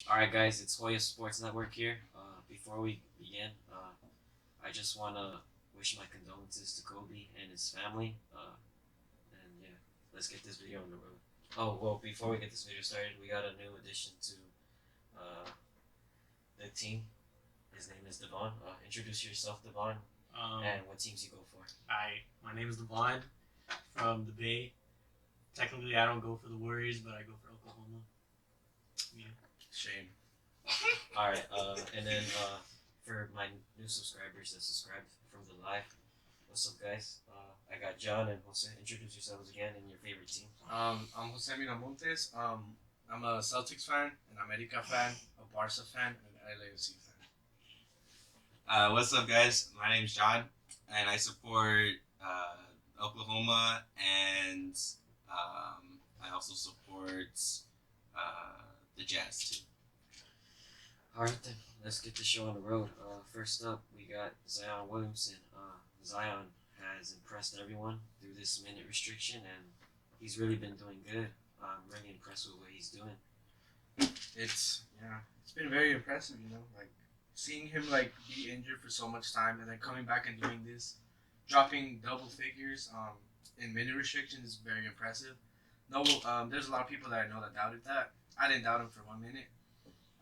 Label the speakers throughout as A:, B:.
A: Alright, guys, it's JoyaSportsNetwork here. Before we begin, I just want to wish my condolences to Kobe and his family. And yeah, let's get this video on the road. Oh, well, before we get this video started, we got a new addition to uh, the team. His name is Devon. Introduce yourself, Devon, and what teams you go for.
B: Hi, my name is Devon from the Bay. Technically, I don't go for the Warriors, but I go for Oklahoma. Yeah.
C: Shame.
A: Alright, and then for my new subscribers that subscribed from the live, what's up, guys? I got John and Jose. Introduce yourselves again and your favorite team.
C: I'm Jose Miramontes. I'm a Celtics fan, an America fan, a Barca fan, and an LAFC fan.
D: What's up, guys? My name's John, and I support Oklahoma, and I also support the Jazz too.
A: Alright then, let's get the show on the road. First up, we got Zion Williamson. Zion has impressed everyone through this minute restriction, and he's really been doing good. I'm really impressed with what he's doing.
C: It's been very impressive. Like seeing him like be injured for so much time and then coming back and doing this, dropping double figures in minute restriction is very impressive. No, there's a lot of people that I know that doubted that. I didn't doubt him for 1 minute.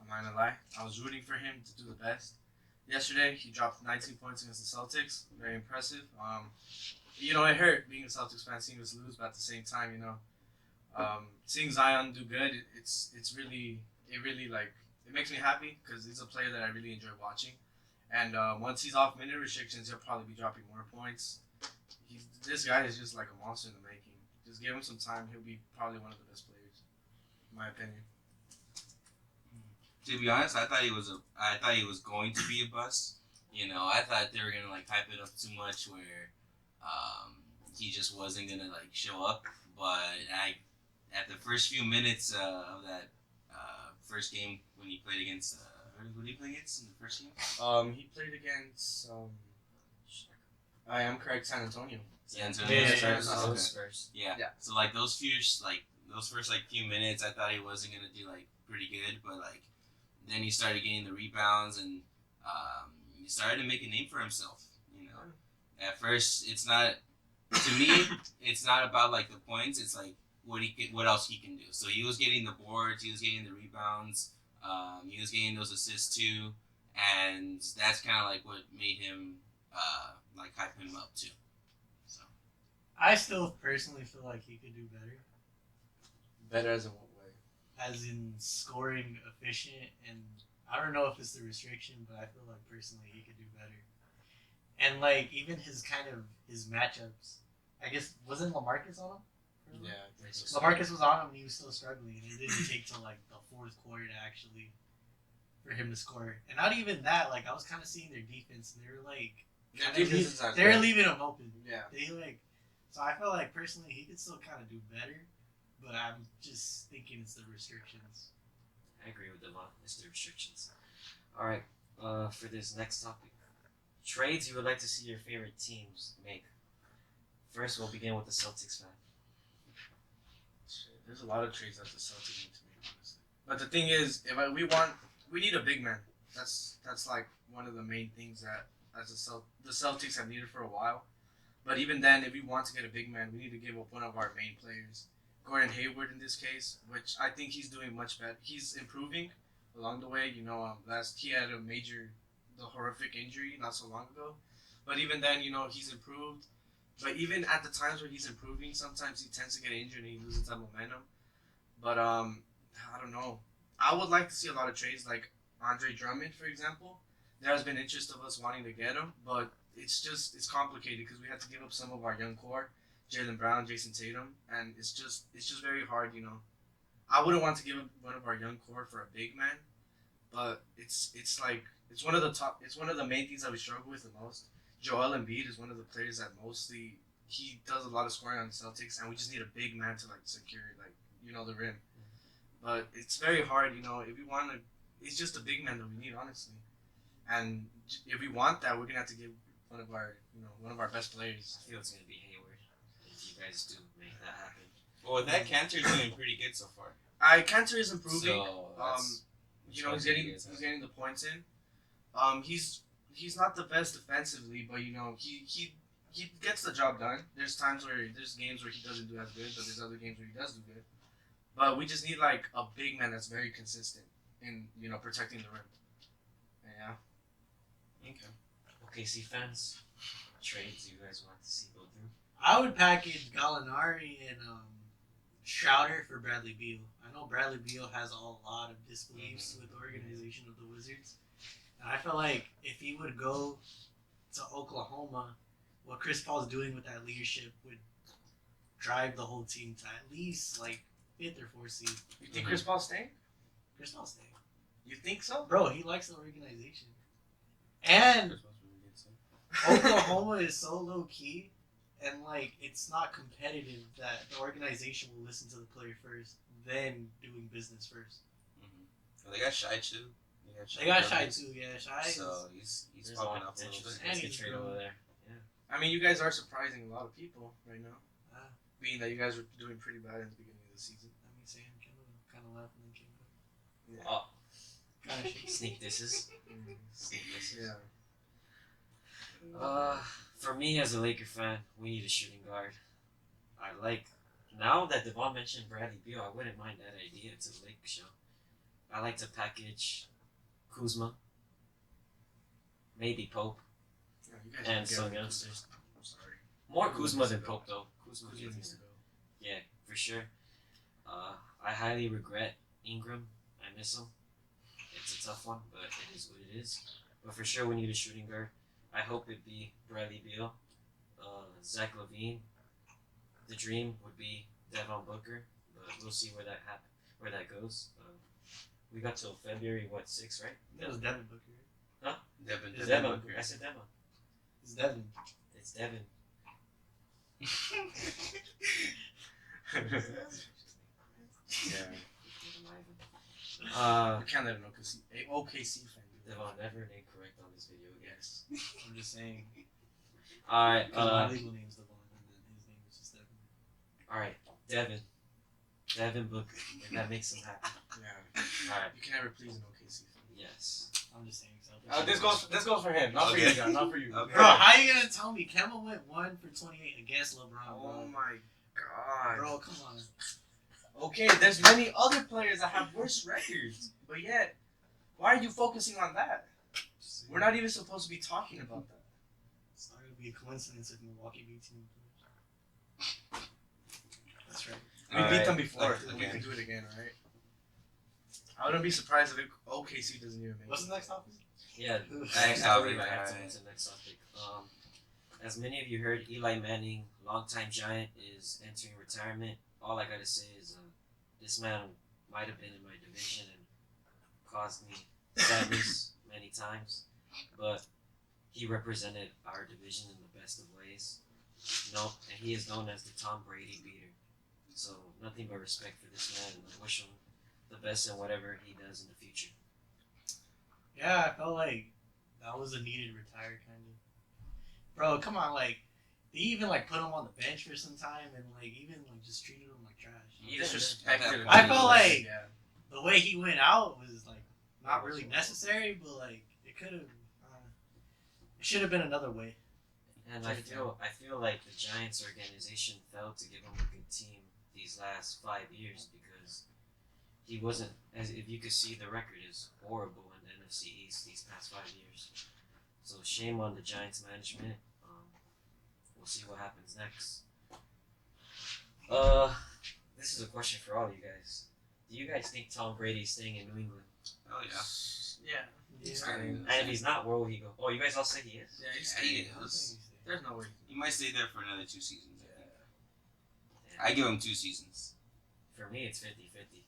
C: I'm not gonna lie. I was rooting for him to do the best. Yesterday, he dropped 19 points against the Celtics. Very impressive. It hurt being a Celtics fan seeing us lose, but at the same time, seeing Zion do good, it really it makes me happy because he's a player that I really enjoy watching. And once he's off minute restrictions, he'll probably be dropping more points. This guy is just like a monster in the making. Just give him some time, he'll be probably one of the best players, in my opinion.
D: To be honest, I thought he was going to be a bust. I thought they were gonna like hype it up too much, where he just wasn't gonna like show up. But at the first few minutes of that first game when he played against, who did he play against in the first game?
C: He played against I am correct, San Antonio.
D: San Antonio.
B: Yeah.
A: Spurs.
D: Yeah. So like those first few minutes, I thought he wasn't gonna do like pretty good, but like then he started getting the rebounds and he started to make a name for himself. At first it's not, to me, it's not about like the points. It's like what else he can do. So he was getting the boards, he was getting the rebounds, he was getting those assists too, and that's kind of like what made him like hype him up too. So
B: I still personally feel like he could do better,
C: Better as in what way?
B: as in scoring efficient. And I don't know if it's the restriction, but I feel like personally he could do better. And like even his matchups, I guess wasn't LaMarcus on him?
C: Yeah, I think so.
B: LaMarcus was on him and he was still struggling. And it didn't take till like the fourth quarter to actually for him to score. And not even that. Like I was kind of seeing their defense, and they were like they were leaving him open.
C: Yeah.
B: So I feel like personally he could still kind of do better, but I'm just thinking it's the restrictions.
A: I agree with Devon. It's the restrictions. Alright, for this next topic, trades you would like to see your favorite teams make. First, we'll begin with the Celtics fan.
C: There's a lot of trades that the Celtics need to make, honestly. But the thing is, we need a big man. That's like one of the main things that the Celtics have needed for a while. But even then, if we want to get a big man, we need to give up one of our main players, Gordon Hayward in this case, which I think he's doing much better. He's improving along the way. He had the horrific injury not so long ago. But even then, he's improved. But even at the times where he's improving, sometimes he tends to get injured and he loses that momentum. But I don't know. I would like to see a lot of trades like Andre Drummond, for example. There has been interest of us wanting to get him, but it's complicated because we have to give up some of our young core, Jaylen Brown, Jason Tatum, and it's just very hard. I wouldn't want to give up one of our young core for a big man, but it's one of the main things that we struggle with the most. Joel Embiid is one of the players that he does a lot of scoring on the Celtics, and we just need a big man to like secure the rim. But it's very hard, if we want to. It's just a big man that we need, honestly. And if we want that, we're gonna have to give one of our best players.
A: I feel it's gonna be Hayward if you guys do make that happen.
D: well, that Cantor's doing pretty good so far.
C: Cantor is improving.
D: So
C: You know, he's getting the points in. He's not the best defensively, but you know he gets the job done. There's games where he doesn't do as good, but there's other games where he does do good. But we just need like a big man that's very consistent in protecting the rim. Yeah.
D: Okay.
A: OKC fans, trades you guys want to see go through?
B: I would package Gallinari and Schroeder for Bradley Beal. I know Bradley Beal has a lot of disbeliefs with the organization of the Wizards. And I feel like if he would go to Oklahoma, what Chris Paul's doing with that leadership would drive the whole team to at least like 5th or 4th seed.
C: You think Chris Paul's staying?
B: Chris Paul's staying.
C: You think so?
B: Bro, he likes the organization. And Oklahoma is so low key, and like it's not competitive that the organization will listen to the player first, then doing business first.
D: Well, they got Shy too.
B: They got Shy too, yeah. Shy.
D: So he's popping up a little bit.
B: And
A: Let's get
B: he's
A: trade
B: grown.
A: over there.
C: I mean, you guys are surprising a lot of people right now.
B: Ah.
C: Being that you guys were doing pretty bad in the beginning of the season.
B: I mean, Sam kind of left and then came back.
C: Yeah.
A: Oh,
B: Kind of shaky.
A: sneak disses. Sneak disses.
C: Yeah.
A: For me as a Laker fan, we need a shooting guard. I like now that Devon mentioned Bradley Beal, I wouldn't mind that idea to the Lakers show. I like to package Kuzma, maybe Pope,
C: Yeah, you guys
A: and
C: don't get
A: some
C: it.
A: youngsters.
C: I'm sorry.
A: More Kuzma than Pope though. Kuzma
C: Kuzma
A: needs
C: needs
A: to
C: to
A: go.
C: go.
A: Yeah, for sure. I highly regret Ingram. I miss him. It's a tough one, but it is what it is. But for sure, we need a shooting guard. I hope it'd be Bradley Beal, Zach LaVine. The dream would be Devon Booker, but we'll see where that goes. We got till February 6, right?
B: That was Devin Booker.
D: Devin.
B: It's
A: Devon.
D: Booker.
A: I said Devon.
B: It's Devin.
A: It's Devin.
C: Yeah.
A: Uh,
C: We can't let an OKC fan do that.
A: Devon, never name correct on this video, guys.
B: I'm just saying.
A: Alright,
B: My legal name's Devon, and then his name is just Devin.
A: alright, Devin Booker, if that makes him happy.
C: Yeah.
A: Alright,
C: You can never please an OKC fan.
A: yes.
B: I'm just saying.
C: This goes for him, not for
D: Okay.
C: you, John, not for you.
D: Okay.
B: Bro, how you gonna tell me Kemba went 1 for 28 against LeBron, bro?
C: Oh my god.
B: Bro, come on.
C: Okay, there's many other players that have worse records, but yet, why are you focusing on that? We're not even supposed to be talking about that.
B: It's not gonna be a coincidence if Milwaukee beats him. That's right.
C: We
A: Alright.
C: beat them before.
D: Like,
C: We
D: again.
C: can do it again, alright? I wouldn't be surprised if OKC doesn't even make
B: What's
C: it.
B: the next topic?
A: Yeah,
D: Next
A: I believe
D: topic,
A: I have to
D: alright.
A: move to the next topic. As many of you heard, Eli Manning, longtime Giant, is entering retirement. All I gotta say is this man might have been in my division and caused me sadness many times, but he represented our division in the best of ways. And he is known as the Tom Brady beater. So nothing but respect for this man, and I wish him the best in whatever he does in the future.
B: Yeah, I felt like that was a needed retire kind of. Bro, come on, like they even like put him on the bench for some time and like even like just treated him like trash.
C: He disrespected
B: I felt like
C: yeah.
B: the way he went out was like not really necessary, but like it could have. It should have been another way.
A: And I feel like the Giants organization failed to give him a good team these last 5 years because he wasn't, as if you could see, the record is horrible in the NFC East these past 5 years. So shame on the Giants management. We'll see what happens next. This is a question for all of you guys. Do you guys think Tom Brady's staying in New England?
D: Oh yeah.
C: Yeah.
D: He's
B: Yeah.
D: staying.
A: And if he's not, where will he go? Oh, you guys all say he is?
C: Yeah, he's
D: Yeah,
C: staying.
D: he
B: I think
D: is.
B: he's there.
C: There's no way.
D: He might stay there for another 2 seasons.
A: Yeah.
D: I give him 2 seasons.
A: For me, it's 50-50.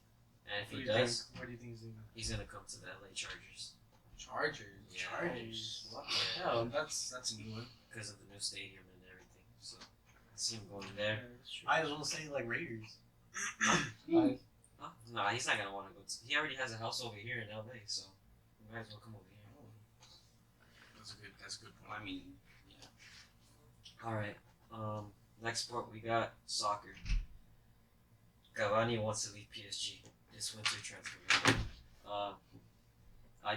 A: And if
C: Who
A: he
C: do you
A: does,
C: think- Where do you think he's going?
A: he's going to come to the LA Chargers.
C: Chargers.
A: Yeah.
C: Chargers. What the
A: Yeah.
C: hell? That's a new one.
A: Because of the new stadium and everything. So I see him going there.
C: that's true.
B: I was gonna say like Raiders.
A: Huh? No, he's not gonna want to go. He already has a house over here in LA, so he might as well come over here.
C: That's a good
D: Well,
C: point.
D: I mean,
A: All right. Next sport we got soccer. Cavani wants to leave PSG this winter transfer window.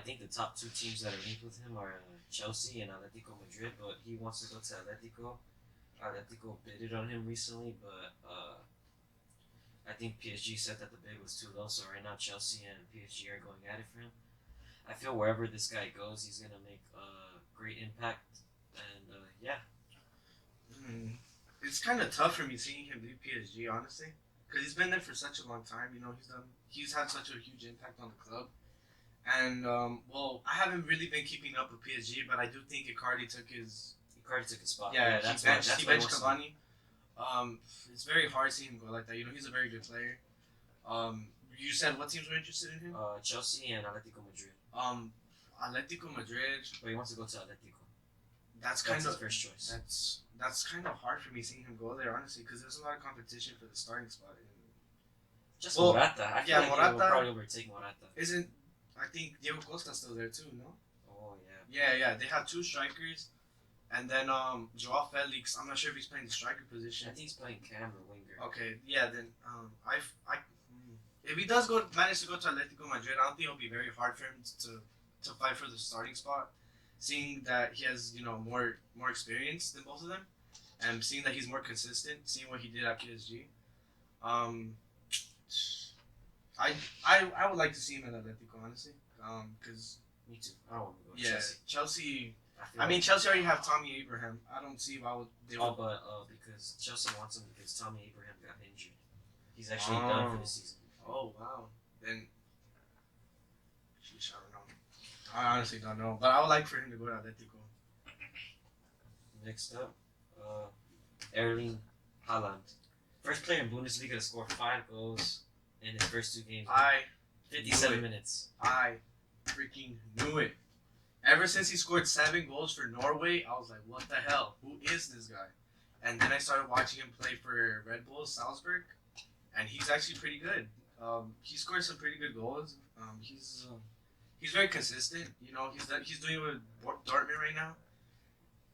A: think the top two teams that are linked with him are Chelsea and Atletico Madrid, but he wants to go to Atletico. Atletico bidded on him recently, but I think PSG said that the bid was too low, so right now Chelsea and PSG are going at it for him. I feel wherever this guy goes, he's gonna make a great impact, and yeah.
C: It's kind of tough for me seeing him leave PSG, honestly, because he's been there for such a long time. You know, he's had such a huge impact on the club. And well, I haven't really been keeping up with PSG, but I do think Icardi took his
A: spot.
C: yeah,
A: that's
C: he benched Cavani. It's very hard seeing him go like that. You know, he's a very good player. You said what teams were interested in him?
A: Chelsea and Atletico Madrid.
C: Atletico Madrid.
A: But he wants to go to Atletico.
C: That's kind
A: his
C: of
A: first choice.
C: That's kind of hard for me seeing him go there, honestly, because there's a lot of competition for the starting spot.
A: Just Morata. I feel like
C: Morata
A: he will probably overtake Morata.
C: I think Diego Costa's still there too, no?
A: Oh yeah.
C: Yeah. They have two strikers, and then Joao Felix. I'm not sure if he's playing the striker position.
A: I think he's playing cam or winger.
C: Okay, yeah. Then if he does manage to go to Atletico Madrid, I don't think it'll be very hard for him to fight for the starting spot, seeing that he has more experience than both of them, and seeing that he's more consistent, seeing what he did at PSG. I would like to see him at Atletico, honestly, because
A: me too. I don't want to go to
C: Chelsea.
A: I mean,
C: Chelsea already have Tommy Abraham. I don't see why they would.
A: Because Chelsea wants him because Tommy Abraham got injured. He's actually done for the season.
C: Oh wow. Then, sheesh, I don't know. I honestly don't know, but I would like for him to go to Atletico.
A: Next up, Erling Haaland, first player in Bundesliga to score 5 goals in his first 2 games. 57 minutes.
C: I freaking knew it. Ever since he scored 7 goals for Norway, I was like, what the hell? Who is this guy? And then I started watching him play for Red Bull Salzburg, and he's actually pretty good. He scored some pretty good goals. He's very consistent. You know, he's doing it with Dortmund right now.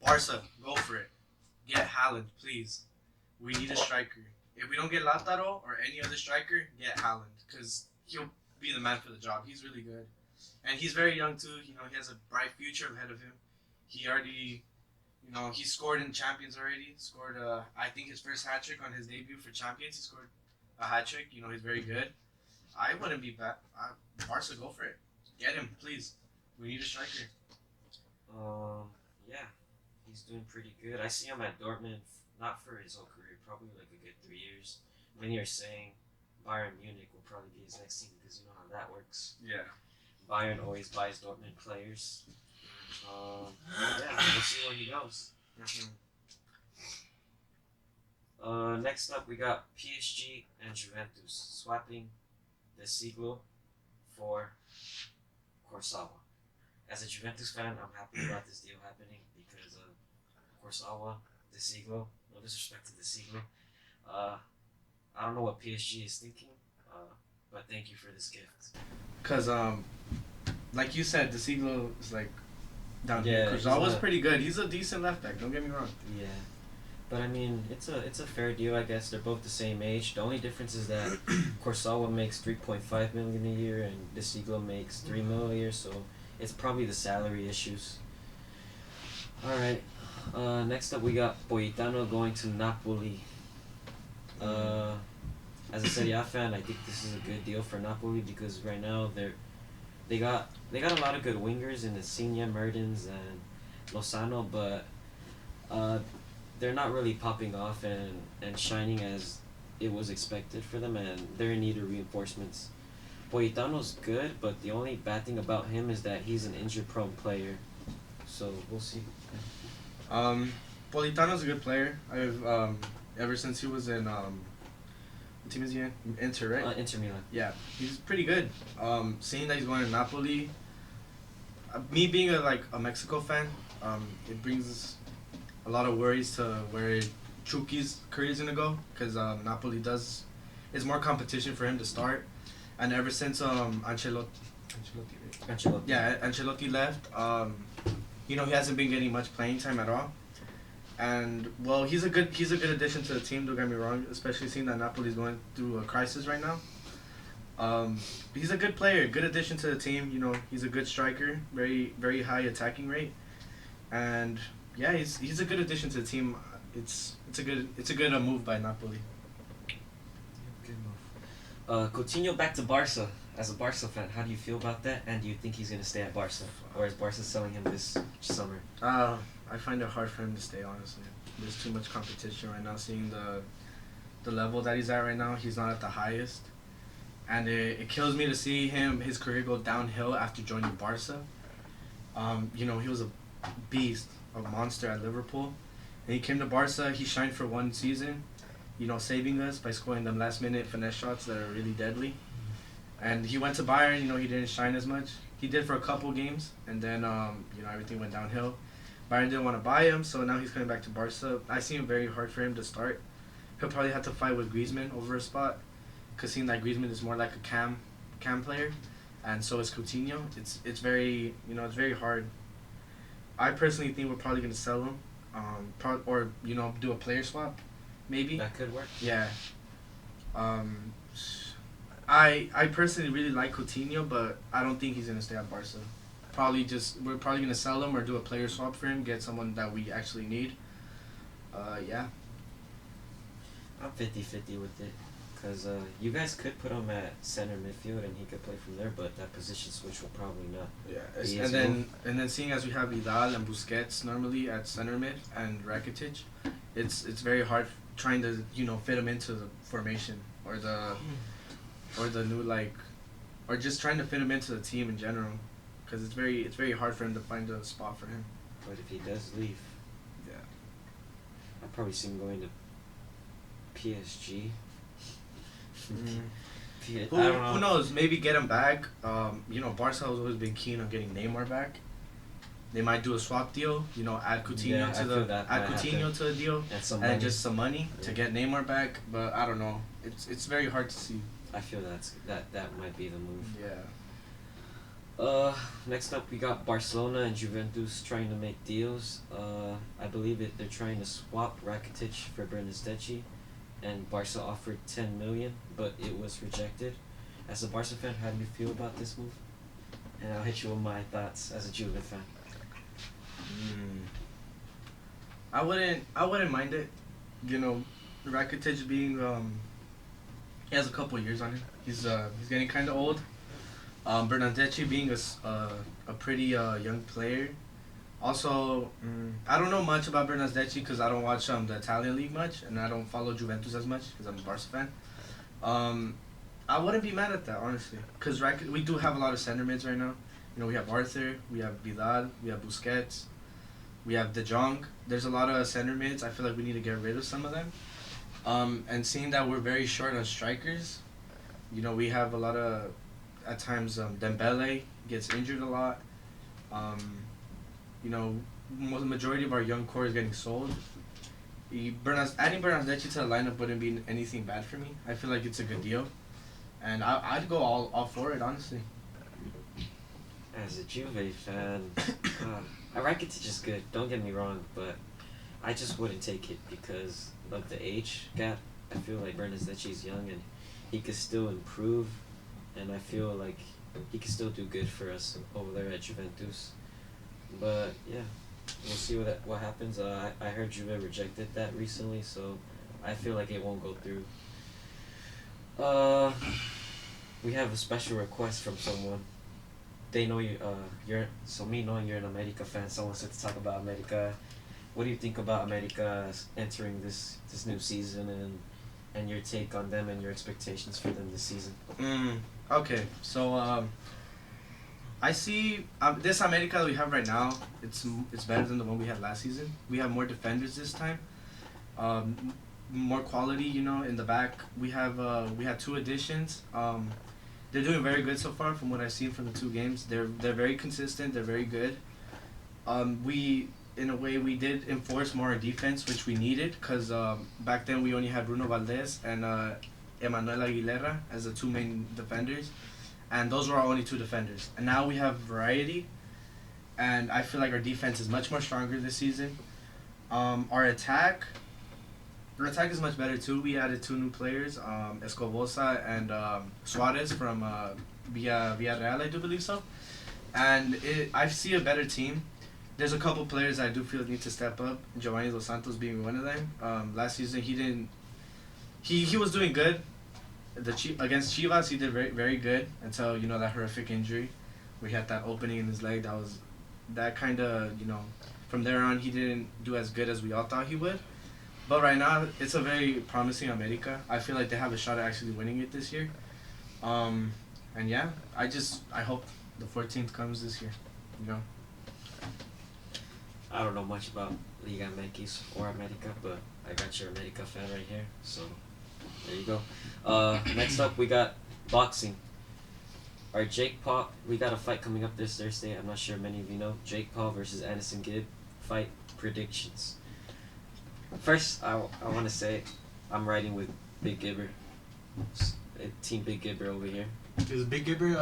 C: Barca, go for it. Get Haaland, please. We need a striker. If we don't get Lautaro or any other striker, get Haaland, because he'll be the man for the job. He's really good. And he's very young too. You know, he has a bright future ahead of him. He already, he scored in Champions already. Scored, I think, his first hat trick on his debut for Champions. He scored a hat trick. You know, he's very good. I wouldn't be bad. Barca, go for it. Get him, please. We need a striker.
A: Yeah, he's doing pretty good. I see him at Dortmund, not for his whole career, probably like a good 3 years. Many are saying Bayern Munich will probably be his next team because you know how that works.
C: Yeah.
A: Bayern always buys Dortmund players. Yeah, we'll see where he goes. Next up, we got PSG and Juventus swapping the Siglo for Kurzawa. As a Juventus fan, I'm happy about this deal happening because Kurzawa, the Siglo, no disrespect to the Siglo. I don't know what PSG is thinking, but thank you for this gift.
C: Because, like you said, the Siglo is like down
A: Yeah,
C: here. Kurzawa's pretty good. He's a decent left back. Don't get me wrong.
A: Yeah, but I mean, it's a fair deal, I guess. They're both the same age. The only difference is that Kurzawa makes 3.5 million a year, and De Siglo makes 3 million a year. So it's probably the salary issues. All right. Next up, we got Politano going to Napoli. As a Serie A fan, I think this is a good deal for Napoli because right now they got a lot of good wingers in Insigne, Mertens, and Lozano, but they're not really popping off and shining as it was expected for them, and they're in need of reinforcements. Politano's good, but the only bad thing about him is that he's an injury-prone player, so we'll see.
C: Politano's a good player. I've ever since he was in what team is he in? Inter, right?
A: Inter Milan.
C: Yeah, he's pretty good. Seeing that he's going to Napoli, me being a Mexico fan, it brings a lot of worries to where Chucky's career is gonna go, because Napoli it's more competition for him to start, and ever since Ancelotti left, he hasn't been getting much playing time at all. And well, he's a good addition to the team. Don't get me wrong, especially seeing that Napoli's going through a crisis right now. He's a good player, good addition to the team. You know, he's a good striker, very high attacking rate, and yeah, he's a good addition to the team. It's a good move by Napoli.
B: Good move.
A: Coutinho back to Barca. As a Barca fan, how do you feel about that? And do you think he's gonna stay at Barca, or is Barca selling him this summer?
C: I find it hard for him to stay. Honestly, there's too much competition right now. Seeing the level that he's at right now, he's not at the highest, and it kills me to see his career go downhill after joining Barca. You know, he was a beast, a monster at Liverpool, and he came to Barca. He shined for one season, you know, saving us by scoring them last minute finesse shots that are really deadly. And he went to Bayern. You know, he didn't shine as much. He did for a couple games, and then you know, everything went downhill. Bayern didn't want to buy him, so now he's coming back to Barca. I see him very hard for him to start. He'll probably have to fight with Griezmann over a spot, because seeing that Griezmann is more like a cam player, and so is Coutinho. It's very, you know, it's very hard. I personally think we're probably gonna sell him, or you know, do a player swap, maybe.
A: That could work.
C: Yeah. I personally really like Coutinho, but I don't think he's gonna stay at Barca. We're probably gonna sell him or do a player swap for him, get someone that we actually need. Yeah.
A: I'm 50-50 with it, because you guys could put him at center midfield and he could play from there, but that position switch will probably not.
C: Yeah. And then seeing as we have Vidal and Busquets normally at center mid and Rakitic, it's very hard trying to, you know, fit him into the formation or the new, like, or just trying to fit him into the team in general, because it's very hard for him to find a spot for him.
A: But if he does leave,
C: Yeah.
A: I'll probably see him going to PSG. I don't know.
C: Who knows? Maybe get him back. You know, Barca has always been keen on getting Neymar back. They might do a swap deal. You know, add Coutinho
A: Yeah, I feel that might
C: to the deal,
A: And some
C: and
A: money.
C: just some money to
A: Yeah.
C: get Neymar back. But I don't know. It's very hard to see.
A: I feel that might be the move.
C: Yeah.
A: Next up we got Barcelona and Juventus trying to make deals. I believe they're trying to swap Rakitic for Bernardeschi, and Barca offered 10 million, but it was rejected. As a Barca fan, how do you feel about this move? And I'll hit you with my thoughts as a Juve fan.
C: I wouldn't mind it. You know, Rakitic being he has a couple years on him. He's getting kind of old. Bernardeschi being a pretty young player. Also, I don't know much about Bernardeschi because I don't watch the Italian league much, and I don't follow Juventus as much because I'm a Barca fan. I wouldn't be mad at that, honestly, because we do have a lot of center mids right now. You know, we have Arthur, we have Vidal, we have Busquets, we have De Jong. There's a lot of center mids. I feel like we need to get rid of some of them. And seeing that we're very short on strikers, you know, we have a lot of, at times, Dembele gets injured a lot. You know, the majority of our young core is getting sold. Adding Bernardeschi to the lineup wouldn't be anything bad for me. I feel like it's a good deal, and I'd go all for it, honestly.
A: As a Juve fan, Rakitic is good. Don't get me wrong, but I just wouldn't take it because of the age gap. I feel like Bernardeschi is young and he could still improve, and I feel like he could still do good for us over there at Juventus. But yeah, we'll see what happens. I heard Juve rejected that recently, so I feel like it won't go through. We have a special request from someone. They know you. Me knowing you're an America fan, someone said to talk about America. What do you think about America entering this new season, and your take on them and your expectations for them this season?
C: Okay, so I see this America that we have right now. It's better than the one we had last season. We have more defenders this time. More quality, you know, in the back. We had 2 additions. They're doing very good so far from what I've seen from the 2 games. They're very consistent. They're very good. In a way, we did enforce more defense, which we needed, because back then we only had Bruno Valdez and Emmanuel Aguilera as the 2 main defenders, and those were our only 2 defenders. And now we have variety, and I feel like our defense is much more stronger this season. Our attack, Our attack is much better too. We added 2 new players, Escobosa and Suarez from Villarreal, I do believe so. And I see a better team. There's a couple players I do feel need to step up. Giovanni Dos Santos being one of them. Last season he didn't. He was doing good. Against Chivas he did very very good until that horrific injury. We had that opening in his leg. That kind of from there on he didn't do as good as we all thought he would. But right now it's a very promising America. I feel like they have a shot at actually winning it this year. And yeah, I hope the 14th comes this year.
A: I don't know much about Liga MX or America, but I got your America fan right here. So there you go. Next up we got boxing. Our Jake Paul, we got a fight coming up this Thursday. I'm not sure many of you know. Jake Paul versus Anderson Gibb fight predictions. First, I want to say I'm riding with Big Gibber. Team Big Gibber over here.
B: Is Big Gibber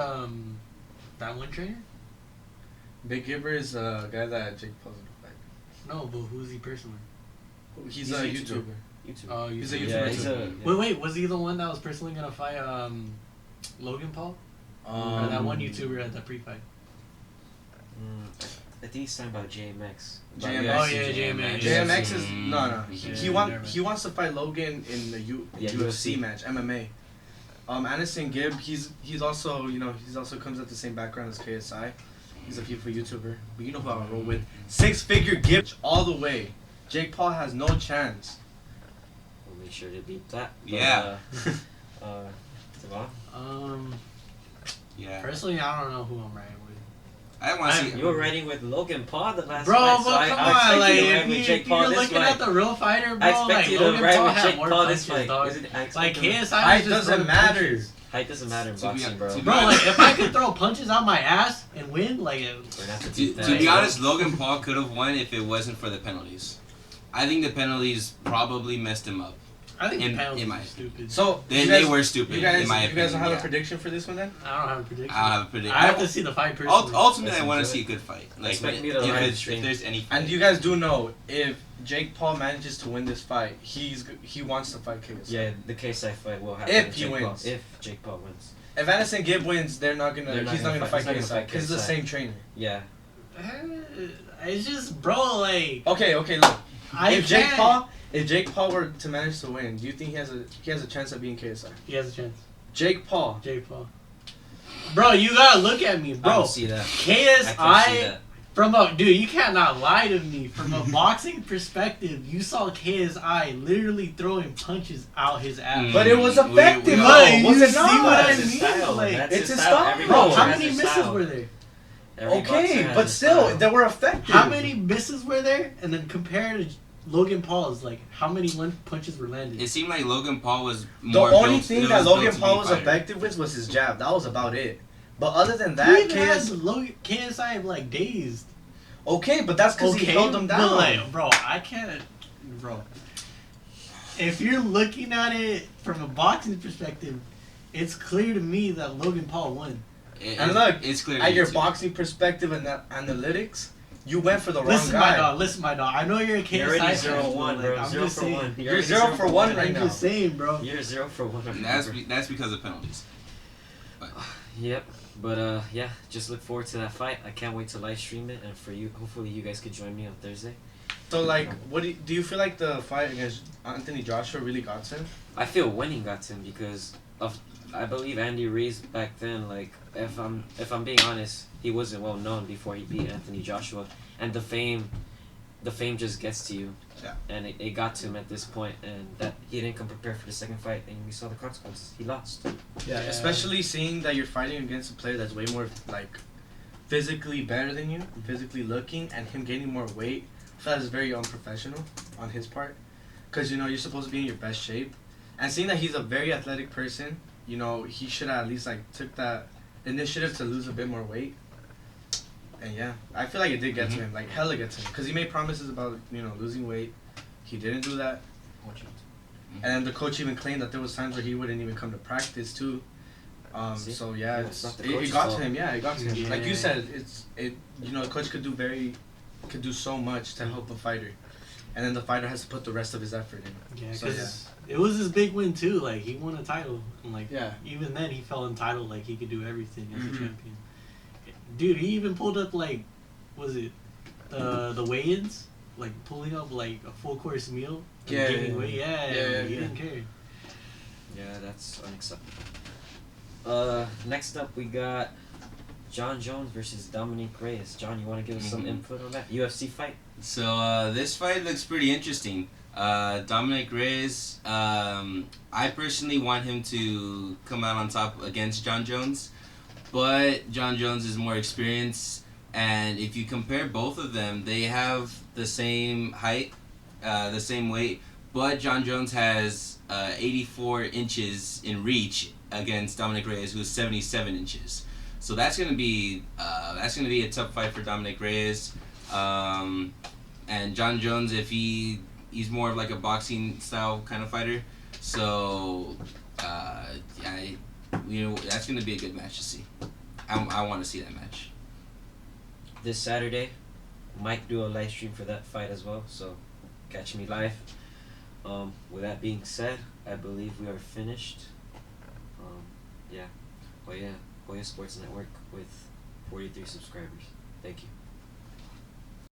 B: that one trainer?
C: Big Gibber is a guy that Jake Paul's gonna fight.
B: No, but who's he personally?
C: He's a YouTuber.
B: Oh,
C: He's a
B: YouTuber.
C: YouTuber too.
B: Wait, was he the one that was personally gonna fight Logan Paul? Or that one YouTuber at the pre-fight?
A: I think he's talking about JMX.
C: JMX.
B: Oh yeah, JMX.
C: JMX is no.
B: Yeah,
C: He wants to fight Logan in the UFC match, MMA. Anderson Gibb, he's also he's also comes at the same background as KSI. He's a FIFA YouTuber, but you know who I roll with. 6-figure Gibb all the way. Jake Paul has no chance.
A: We'll make sure to beat that.
D: Yeah.
A: Devon?
D: Yeah.
B: Personally, I don't know who I'm riding with.
D: I want to see.
A: You were riding with Logan Paul the last
B: Bro,
A: fight, so
B: but come
A: I
B: on, like,
A: expect you to ride with
B: if
A: Jake Paul
B: you're
A: this
B: looking
A: fight.
B: at the real fighter, bro,
A: I expect
B: like,
A: you to
B: Logan
A: ride
B: Paul
A: with
B: had
A: Jake
B: more
A: Paul this
B: punches,
A: fight.
B: dog.
A: I expect
B: Like,
A: him to-
B: KSI
C: Height
B: was just
C: doesn't
B: throwing
C: matter.
B: punches.
A: Height doesn't matter in
D: To be-
A: boxing, bro.
D: to be-
B: Bro, like, if I could throw punches out my ass and win, like,
A: We're gonna have to
D: To,
A: beat that.
D: to be honest, Logan Paul could have won if it wasn't for the penalties. I think the penalties probably messed him up.
B: I think the
D: in
B: penalties
D: my-
B: are stupid.
C: So
D: They were stupid,
C: You guys,
D: in my
C: you guys
D: opinion.
C: don't have
D: yeah.
C: a prediction for this one then?
B: I don't have a prediction.
D: I don't have a prediction.
B: I have to see the fight personally.
D: Ultimately,
A: Let's
D: I want to
A: enjoy
D: see
A: it.
D: a good fight. Like,
A: Expect
D: if,
A: me to ride the
D: if
A: stream.
D: there's any fight.
C: And you guys do know if Jake Paul manages to win this fight, he wants to fight KSI.
A: Yeah, the KSI fight will happen.
C: If
A: with
C: he
A: Jake Paul.
C: wins.
A: If Jake Paul wins.
C: If Anderson Gibb wins, he's not
A: They're
C: gonna
A: not
C: fight
A: gonna fight
C: KSI because it's the
A: KSI.
C: same trainer.
A: Yeah.
B: It's just, bro, like,
C: Okay, look.
B: I
C: If Jake Paul were to manage to win, do you think he has a chance of being KSI?
B: He has a chance.
C: Jake Paul.
B: Jake Paul. Bro, you gotta look at me,
A: I
B: bro.
A: don't see that. I can't see
B: KSI,
A: that.
B: dude, you cannot lie to me. From a boxing perspective, you saw KSI literally throwing punches out his ass.
C: But it was
D: We-
C: effective.
D: we-
C: though.
B: But
C: Was
B: you
C: it
B: see
C: not?
B: what I
A: That's his
B: mean?
A: style.
B: Like,
A: That's
C: it's his
A: style.
C: style.
A: Every
C: Bro,
A: boxer
B: How
A: has
B: many
A: his
B: misses
A: style.
B: were there?
A: Every boxer
C: Okay,
A: has
C: but
A: his
C: still,
A: style.
C: they were effective.
B: How many misses were there? And then compare to Logan Paul's, like, how many punches were landed?
D: It seemed like Logan Paul was
C: The
D: more
C: only
D: built-
C: thing
D: it
C: that
D: was built
C: Logan
D: to
C: Paul
D: be
C: was
D: fighter.
C: effective with was his jab. That was about it. But other than
B: He
C: that,
B: even had KSI, like, dazed.
C: okay, but that's because he held him
B: but,
C: down.
B: like, bro, I can't, bro. If you're looking at it from a boxing perspective, it's clear to me that Logan Paul won.
C: And look,
D: it's clear to
C: At
D: me
C: your
D: too.
C: boxing perspective and that analytics, you went for the wrong
B: Listen,
C: guy.
B: my dog. Listen, my dog. I know you're a KSI
A: You're already
B: fan,
A: 0-1,
B: but,
A: bro.
B: like, I'm
A: 0
B: just
A: for
B: saying.
A: 1.
C: You're 0 for 1 right
B: I'm
C: now.
B: just saying, bro.
A: You're 0 for 1.
D: And that's because of penalties.
A: Yep. But yeah, just look forward to that fight. I can't wait to live stream it, and for you, hopefully you guys could join me on Thursday.
C: So like, what do you feel like the fight against Anthony Joshua really got to him?
A: I feel winning got to him because of I believe Andy Ruiz back then. Like if I'm being honest, he wasn't well known before he beat Anthony Joshua, and the fame just gets to you.
C: Yeah.
A: And it got to him at this point, and that he didn't come prepared for the second fight, and we saw the consequences. He lost.
C: Yeah, especially seeing that you're fighting against a player that's way more like physically better than you, physically looking, and him gaining more weight. I feel that's very unprofessional on his part, because you're supposed to be in your best shape, and seeing that he's a very athletic person, he should have at least like took that initiative to lose a bit more weight. And yeah, I feel like it did get to him, like hella get to him, because he made promises about losing weight. He didn't do that. And then the coach even claimed that there was times where he wouldn't even come to practice too.
A: See?
C: So yeah,
A: Yeah, it's not the
C: it
A: coach's
C: got
A: fault.
C: to him. Yeah, it got to him. Like you
B: Yeah.
C: said, the coach could do so much to help a fighter. and then the fighter has to put the rest of his effort in.
B: Yeah,
C: So,
B: because it was his big win too. Like he won a title, and like
C: Yeah.
B: even then he felt entitled. Like he could do everything as a
C: Mhm.
B: champion. Dude, he even pulled up like, was it the weigh-ins? Like pulling up like a full course meal and
C: Yeah,
B: gaining
C: yeah,
B: weight. Yeah,
C: yeah,
B: he
C: yeah.
B: didn't care.
A: Yeah, that's unacceptable. Next up we got John Jones versus Dominic Reyes. John, you want to give us some
D: Mhm.
A: input on that UFC fight?
D: So this fight looks pretty interesting. Dominic Reyes, I personally want him to come out on top against John Jones, but John Jones is more experienced, and if you compare both of them, they have the same height, the same weight, but John Jones has 84 inches in reach against Dominic Reyes, who's 77 inches. So that's gonna be a tough fight for Dominic Reyes. And John Jones, if he's more of like a boxing style kind of fighter, so that's gonna be a good match to see. I want to see that match.
A: This Saturday, might do a live stream for that fight as well, so catch me live. With that being said, I believe we are finished. Yeah, Joya Sports Network with 43 subscribers. Thank you.